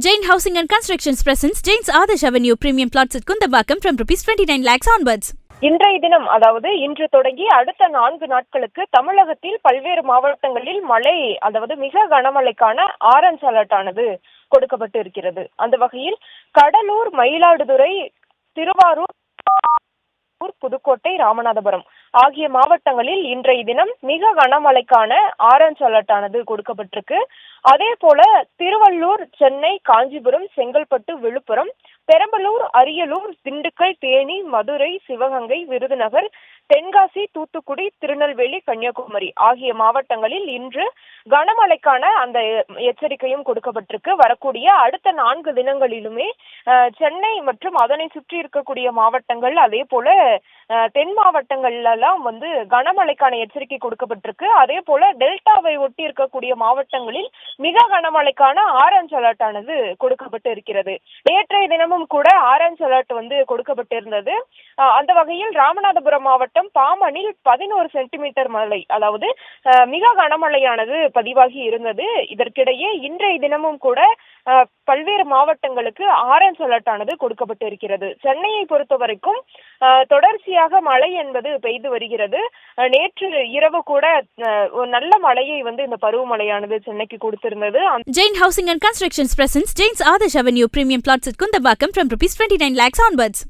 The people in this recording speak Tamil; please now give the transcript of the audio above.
Jain Housing and Constructions presents Jain's Adarsh Avenue Premium Plots at Kundambakam from ₹29 lakhs onwards. இன்றைய தினம் அதாவது இன்று தொடங்கி அடுத்த 4 நாட்களுக்கு தமிழகத்தில் பல்வேறு மாவட்டங்களில் மழை அதாவது மிக கனமழைக்கான ஆரஞ்ச் அலர்ட் ஆனது கொடுக்கப்பட்டு இருக்கிறது. அந்த வகையில் கடலூர், மயிலாடுதுறை, திருவாரூர், புதுக்கோட்டை, ராமநாதபுரம் ஆகிய மாவட்டங்களில் இன்றைய தினம் மிக கனமழைக்கான ஆரஞ்ச் அலர்ட் ஆனது கொடுக்கப்பட்டிருக்கு. அதே போல திருவள்ளூர், சென்னை, காஞ்சிபுரம், செங்கல்பட்டு, விழுப்புரம், பெரம்பலூர், அரியலூர், திண்டுக்கல், தேனி, மதுரை, சிவகங்கை, விருதுநகர், தென்காசி, தூத்துக்குடி, திருநெல்வேலி, கன்னியாகுமரி ஆகிய மாவட்டங்களில் இன்று கனமழைக்கான அந்த எச்சரிக்கையும் கொடுக்கப்பட்டிருக்கு. வரக்கூடிய அடுத்த 4 தினங்களிலுமே சென்னை மற்றும் அதனை சுற்றி இருக்கக்கூடிய மாவட்டங்கள், அதே போல தென் மாவட்டங்கள்ல எல்லாம் கனமழைக்கான எச்சரிக்கை கொடுக்கப்பட்டிருக்கு. அதே போல டெல்டாவை ஒட்டி இருக்கக்கூடிய மாவட்டங்களில் மிக கனமழைக்கான ஆரஞ்ச் அலர்ட் ஆனது கொடுக்கப்பட்டு இருக்கிறது. நேற்றைய தினமும் கூட ஆரஞ்ச் அலர்ட் கொடுக்கப்பட்டிருந்தது. அந்த வகையில் ராமநாதபுரம் மாவட்டம் பாமனில் 11 சென்டிமீட்டர் மழை, அதாவது மிக கனமழையானது பதிவாகி இருந்தது. இதற்கிடையே இன்றைய தினமும் கூட பல்வேறு மாவட்டங்களுக்கு ஆரஞ்ச் அலர்ட் ஆனது கொடுக்கப்பட்டு இருக்கிறது. சென்னையை பொறுத்த வரைக்கும் தொடர்ச்சியாக மழை என்பது பெய்து வருகிறது. நேற்று இரவு கூட நல்ல மழையை இந்த பருவமழையானது சென்னைக்கு கொடுத்திருந்தது. Jain Housing and Constructions presents Jain's Adarsh Avenue Premium Plots at Kundambakam from ₹29 lakhs onwards.